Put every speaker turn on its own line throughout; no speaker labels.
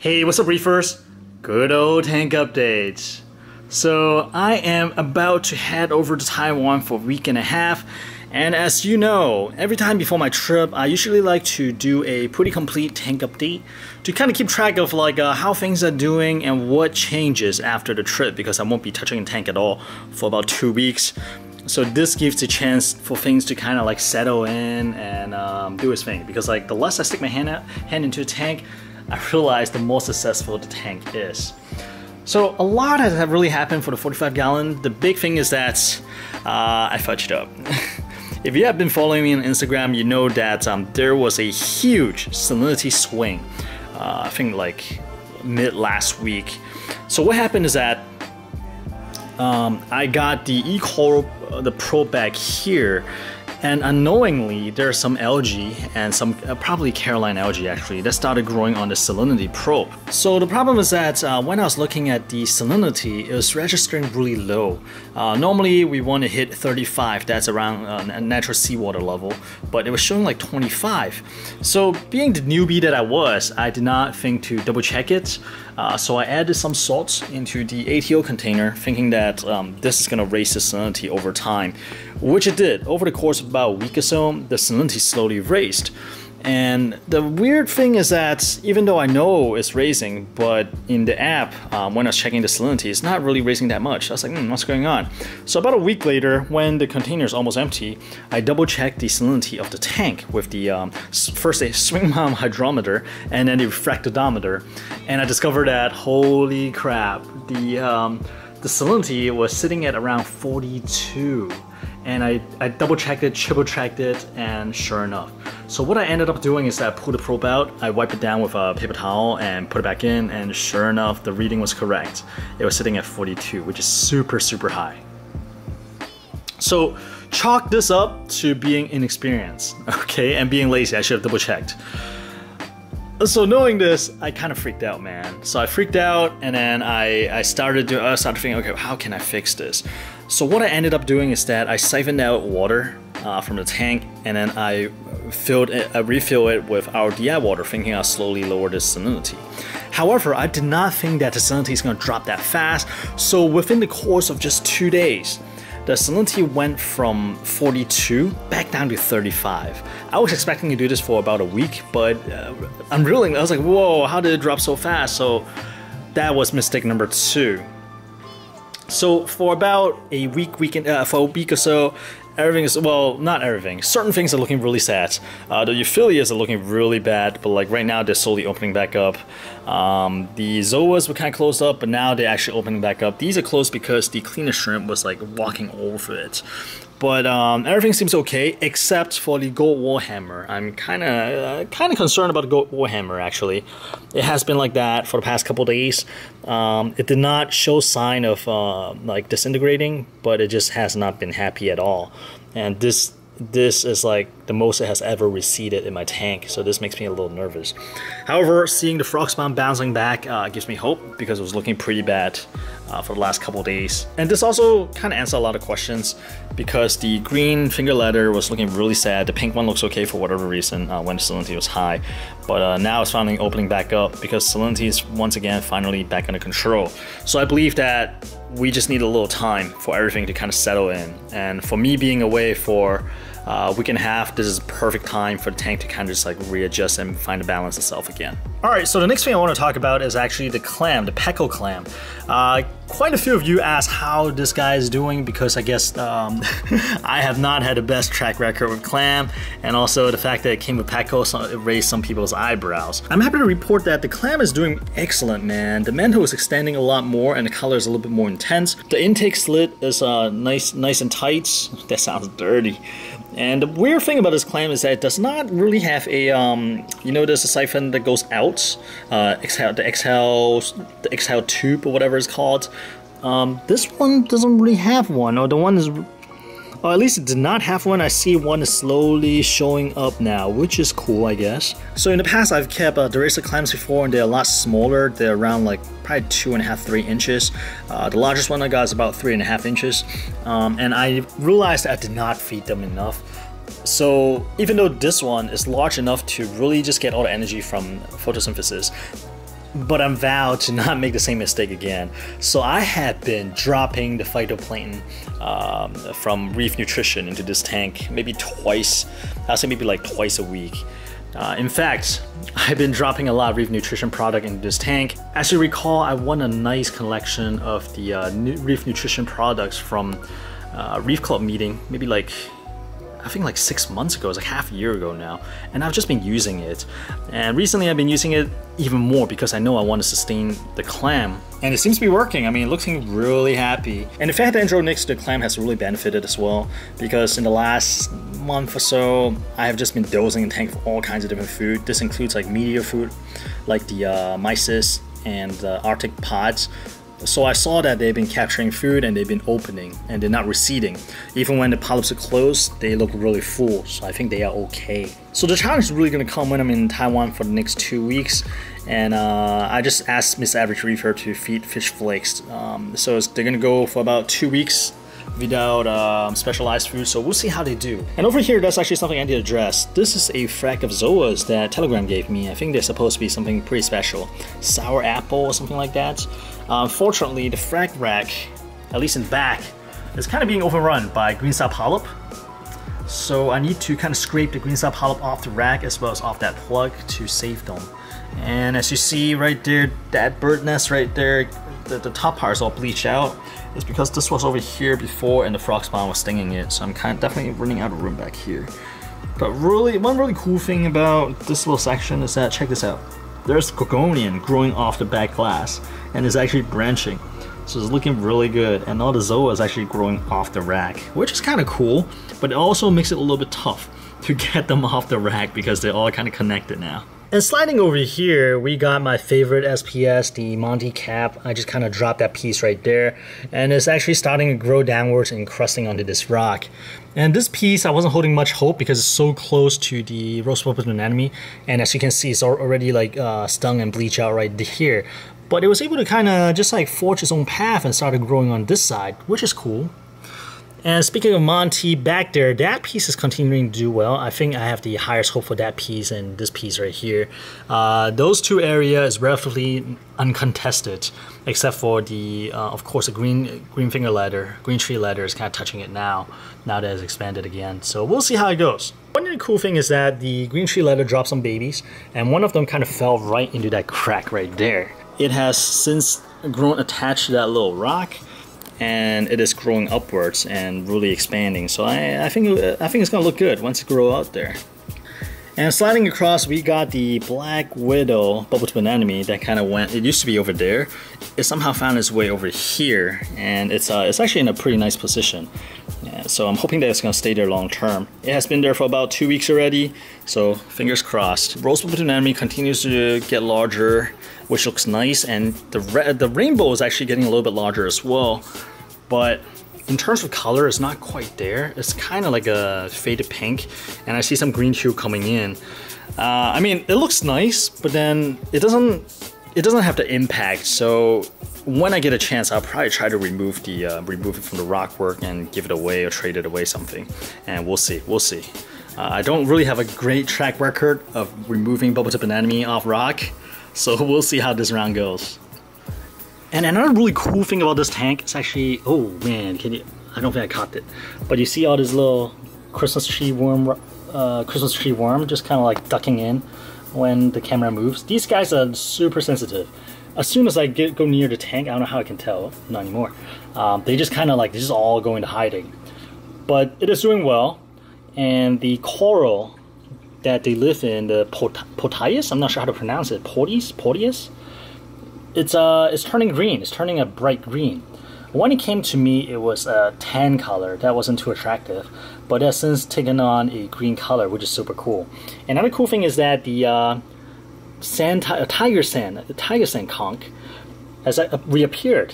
Hey, what's up, Reefers? Good old tank updates. So I am about to head over to Taiwan for a week and a half, and as you know, every time before my trip, I usually like to do a pretty complete tank update to kind of keep track of how things are doing and what changes after the trip, because I won't be touching the tank at all for about 2 weeks. So this gives a chance for things to kind of settle in and do its thing, because the less I stick my hand into a tank, I realize the more successful the tank is. So a lot has really happened for the 45 gallon. The big thing is that I fudged up. If you have been following me on Instagram, you know that there was a huge salinity swing, I think mid last week. So what happened is that I got the the probe back here, and unknowingly there's some algae and some probably Caroline algae actually that started growing on the salinity probe. So the problem is that when I was looking at the salinity, it was registering really low. Normally we want to hit 35, that's around natural seawater level, but it was showing 25. So being the newbie that I was, I did not think to double check it. So I added some salts into the ATO container, thinking that this is going to raise the salinity over time, which it did. Over the course of about a week or so, the salinity slowly raised. And the weird thing is that even though I know it's raising, but in the app, when I was checking the salinity, it's not really raising that much. I was like, what's going on? So about a week later, when the container is almost empty, I double checked the salinity of the tank with the first a swing mount hydrometer and then the refractometer, and I discovered that, holy crap, the salinity was sitting at around 42. And I double checked it, triple checked it, and sure enough. So what I ended up doing is that I pulled the probe out, I wiped it down with a paper towel and put it back in, and sure enough, the reading was correct. It was sitting at 42, which is super, super high. So chalk this up to being inexperienced, okay, and being lazy. I should have double checked. So knowing this, I kind of freaked out, man. So I freaked out, and then I started thinking, okay, how can I fix this? So what I ended up doing is that I siphoned out water from the tank, and then I refilled it with our DI water, thinking I'll slowly lower the salinity. However, I did not think that the salinity is going to drop that fast. So within the course of just 2 days, the salinity went from 42 back down to 35. I was expecting to do this for about a week, but I was like, whoa, how did it drop so fast? So that was mistake number 2. So for about a week or so, everything is, well, not everything. Certain things are looking really sad. The euphyllias are looking really bad, but right now they're slowly opening back up. The zoas were kind of closed up, but now they're actually opening back up. These are closed because the cleaner shrimp was walking over it. But everything seems okay except for the gold warhammer. I'm kind of concerned about the gold warhammer actually. It has been like that for the past couple days. It did not show sign of disintegrating, but it just has not been happy at all. And this is the most it has ever receded in my tank, so this makes me a little nervous. However, seeing the frog spawn bouncing back gives me hope, because it was looking pretty bad for the last couple days. And this also kind of answers a lot of questions, because the green finger ladder was looking really sad. The pink one looks okay for whatever reason when the salinity was high, but now it's finally opening back up because salinity is once again finally back under control. So I believe that we just need a little time for everything to kind of settle in, and for me being away for a week and a half, this is a perfect time for the tank to kind of just readjust and find the balance itself again. Alright, so the next thing I want to talk about is actually the clam, the Peko Clam. Quite a few of you asked how this guy is doing, because I guess I have not had the best track record with clam, and also the fact that it came with Peko, so it raised some people's eyebrows. I'm happy to report that the clam is doing excellent, man. The mantle is extending a lot more, and the color is a little bit more intense. The intake slit is nice and tight. That sounds dirty. And the weird thing about this clam is that it does not really have a, there's a siphon that goes out, the exhale tube or whatever it's called. This one doesn't really have one, or the one is, or at least it did not have one. I see one is slowly showing up now, which is cool, I guess. So in the past, I've kept Derisa clams before, and they're a lot smaller. They're around probably 2.5, 3 inches. The largest one I got is about 3.5 inches. And I realized I did not feed them enough. So even though this one is large enough to really just get all the energy from photosynthesis, but I'm vowed to not make the same mistake again. So I have been dropping the phytoplankton from Reef Nutrition into this tank maybe twice. I'll say maybe like twice a week. In fact, I've been dropping a lot of Reef Nutrition product into this tank. As you recall, I won a nice collection of the Reef Nutrition products from Reef Club meeting, maybe like, I think like 6 months ago. It's like half a year ago now, and I've just been using it. And recently I've been using it even more because I know I want to sustain the clam, and it seems to be working. I mean, it looks really happy. And the fact that Andro next to the clam has really benefited as well, because in the last month or so I have just been dosing the tank for all kinds of different food. This includes like media food like the mysis and the Arctic pods. So I saw that they've been capturing food and they've been opening and they're not receding. Even when the polyps are closed, they look really full, so I think they are okay. So the challenge is really going to come when I'm in Taiwan for the next 2 weeks, and I just asked Miss Average Reefer to feed fish flakes. So they're going to go for about 2 weeks without specialized food, so we'll see how they do. And over here, that's actually something I need to address. This is a frack of zoas that Telegram gave me. I think they're supposed to be something pretty special. Sour apple or something like that. Unfortunately, the frack rack, at least in the back, is kind of being overrun by green star polyp. So I need to kind of scrape the green star polyp off the rack as well as off that plug to save them. And as you see right there, that bird nest right there, the top part is all bleached out. It's because this was over here before and the frog spawn was stinging it. So I'm definitely running out of room back here. But really, one really cool thing about this little section is that, check this out. There's gorgonian growing off the back glass, and it's actually branching. So it's looking really good, and all the zoa is actually growing off the rack, which is kind of cool, but it also makes it a little bit tough to get them off the rack because they're all kind of connected now. And sliding over here, we got my favorite SPS, the Monty cap. I just kind of dropped that piece right there, and it's actually starting to grow downwards and crusting onto this rock. And this piece, I wasn't holding much hope because it's so close to the rose purple anemone, and as you can see, it's already like stung and bleached out right here. But it was able to kind of just like forge its own path and started growing on this side, which is cool. And speaking of Monty back there, that piece is continuing to do well. I think I have the highest hope for that piece and this piece right here. Those two areas is relatively uncontested, except for the, of course, the green finger ladder, green tree ladder is kind of touching it now that it's expanded again. So we'll see how it goes. One really cool thing is that the green tree ladder dropped some babies, and one of them kind of fell right into that crack right there. It has since grown attached to that little rock, and it is growing upwards and really expanding. So I think it's gonna look good once it grows out there. And sliding across, we got the Black Widow bubble-tip anemone that kind of went. It used to be over there. It somehow found its way over here, and it's actually in a pretty nice position. Yeah, so I'm hoping that it's gonna stay there long term. It has been there for about 2 weeks already, so fingers crossed. Rose bubble-tip anemone continues to get larger, which looks nice, and the rainbow is actually getting a little bit larger as well. But in terms of color, it's not quite there. It's kind of like a faded pink, and I see some green hue coming in. I mean, it looks nice, but then it doesn't have the impact. So when I get a chance, I'll probably try to remove it from the rock work and give it away or trade it away something, and we'll see. I don't really have a great track record of removing bubble-tip anemone off rock, so we'll see how this round goes. And another really cool thing about this tank is actually, oh man, I don't think I caught it, but you see all this little Christmas tree worm just kind of like ducking in when the camera moves. These guys are super sensitive. As soon as I go near the tank, I don't know how I can tell, not anymore. They just kind of like, they just all go into hiding. But it is doing well, and the coral that they live in, the Potius, I'm not sure how to pronounce it, Potius? It's turning green. It's turning a bright green. When it came to me, it was a tan color. That wasn't too attractive, but it has since taken on a green color, which is super cool. Another cool thing is that the tiger sand conch has reappeared.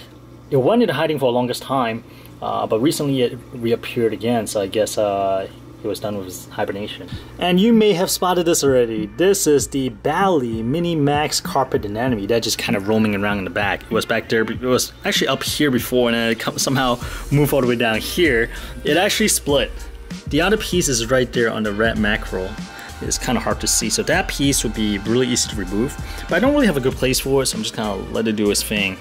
It went into hiding for the longest time, but recently it reappeared again. So I guess it was done with his hibernation. And you may have spotted this already. This is the Bali Mini Max Carpet Anemone that's just kind of roaming around in the back. It was back there, it was actually up here before, and then it somehow moved all the way down here. It actually split. The other piece is right there on the red mackerel. is kind of hard to see. So that piece would be really easy to remove, but I don't really have a good place for it, so I'm just kind of let it do its thing.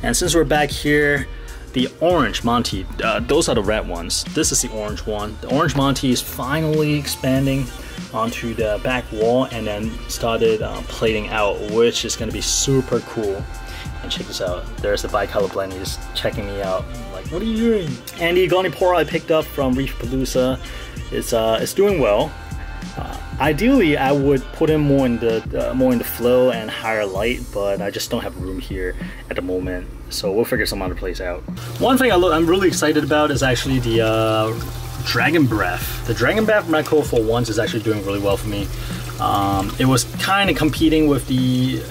And since we're back here, the orange Monty, those are the red ones. This is the orange one. The orange Monty is finally expanding onto the back wall and then started plating out, which is going to be super cool. And check this out, there's the bicolor blend. He's checking me out. I'm like, what are you doing? And the Garnipora I picked up from Reef it's doing well. Ideally, I would put in more in the flow and higher light, but I just don't have room here at the moment. So we'll figure some other place out. One thing I'm really excited about is actually the Dragon Breath. The Dragon Breath Meko for once is actually doing really well for me. It was kind of competing with the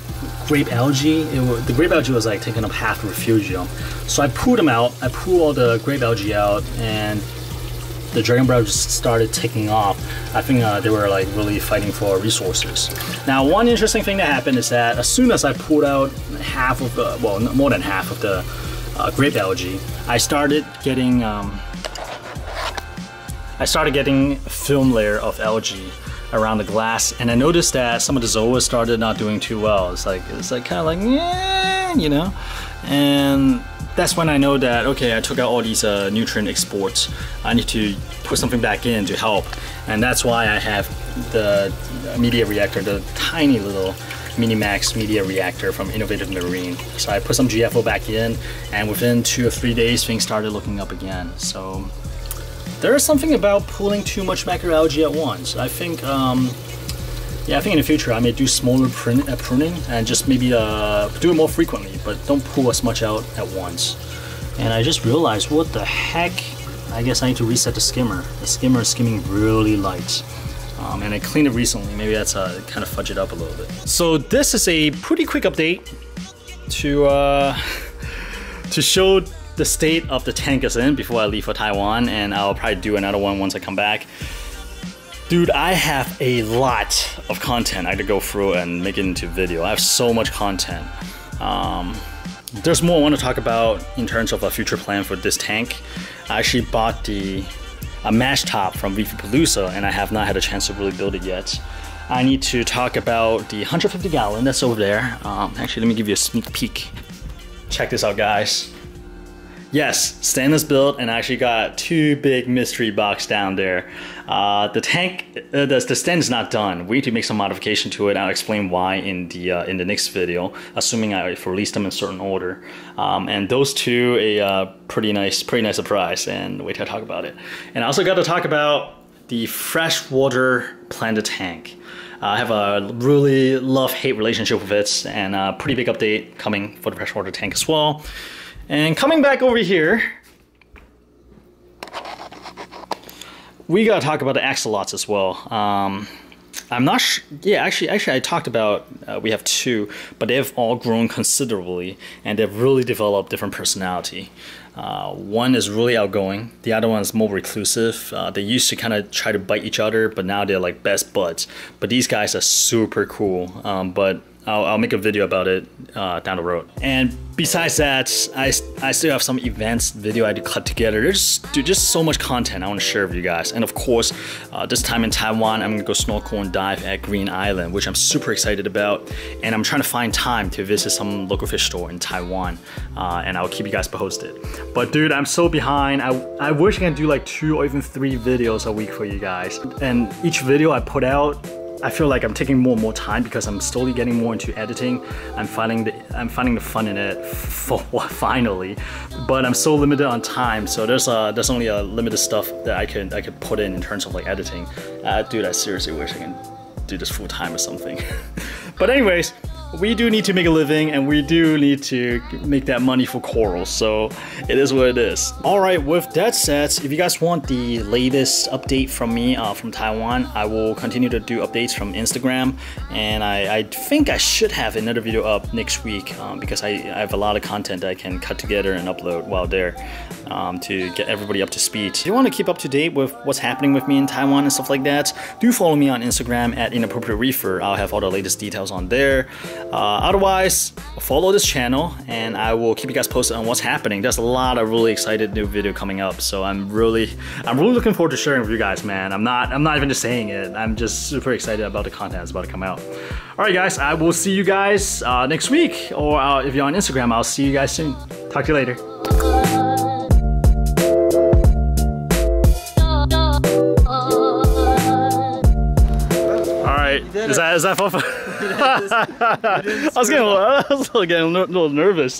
grape algae. The grape algae was like taking up half the refugium. So I pulled them out. I pulled all the grape algae out, and the Dragon Breath just started taking off. I think they were like really fighting for resources. Now, one interesting thing that happened is that as soon as I pulled out half of the, well, more than half of the grape algae, I started getting a film layer of algae around the glass, and I noticed that some of the zoas started not doing too well. It's like kind of like, yeah, you know, and that's when I know that, okay, I took out all these nutrient exports. I need to put something back in to help. And that's why I have the media reactor, the tiny little Minimax media reactor from Innovative Marine. So I put some GFO back in, and within 2 or 3 days, things started looking up again. So there is something about pulling too much macroalgae at once. I think, yeah, I think in the future I may do smaller pruning and just maybe do it more frequently, but don't pull as much out at once. And I just realized, what the heck? I guess I need to reset the skimmer. The skimmer is skimming really light. And I cleaned it recently. Maybe that's kind of fudge it up a little bit. So this is a pretty quick update to show the state of the tank is in before I leave for Taiwan, and I'll probably do another one once I come back. Dude, I have a lot of content I had to go through and make it into video. I have so much content. There's more I want to talk about in terms of a future plan for this tank. I actually bought a mash top from Reefer, and I have not had a chance to really build it yet. I need to talk about the 150 gallon that's over there. Actually, let me give you a sneak peek. Check this out, guys. Yes, stainless build, and I actually got 2 big mystery box down there. The tank, the stand is not done. We need to make some modification to it. I'll explain why in the next video, assuming I release them in certain order. And those 2, a pretty nice surprise, and wait till I talk about it. And I also got to talk about the freshwater planted tank. I have a really love-hate relationship with it, and a pretty big update coming for the freshwater tank as well. And coming back over here, we gotta talk about the axolotls as well. I'm not sure, yeah, actually I talked about, we have 2, but they have all grown considerably, and they've really developed different personality. One is really outgoing, the other one is more reclusive. They used to kind of try to bite each other, but now they're like best buds. But these guys are super cool, but I'll make a video about it down the road. And besides that, I still have some events video I had to cut together. There's just so much content I want to share with you guys. And of course, this time in Taiwan, I'm gonna go snorkel and dive at Green Island, which I'm super excited about. And I'm trying to find time to visit some local fish store in Taiwan. And I'll keep you guys posted. But dude, I'm so behind. I wish I can do like 2 or even 3 videos a week for you guys. And each video I put out, I feel like I'm taking more and more time because I'm slowly getting more into editing. I'm finding the fun in it finally, but I'm so limited on time. So there's only a limited stuff that I could put in terms of like editing. Dude, I seriously wish I can do this full time or something. But anyways, we do need to make a living, and we do need to make that money for coral, so it is what it is. Alright, with that said, if you guys want the latest update from me from Taiwan, I will continue to do updates from Instagram, and I think I should have another video up next week because I have a lot of content that I can cut together and upload while there to get everybody up to speed. If you want to keep up to date with what's happening with me in Taiwan and stuff like that, do follow me on Instagram at Inappropriate Reefer. I'll have all the latest details on there. Otherwise, follow this channel and I will keep you guys posted on what's happening. There's a lot of really excited new video coming up, so I'm really looking forward to sharing with you guys, man. I'm not even just saying it. I'm just super excited about the content that's about to come out. All right, guys, I will see you guys next week, or if you're on Instagram, I'll see you guys soon. Talk to you later. Is that fun? I was getting a little nervous.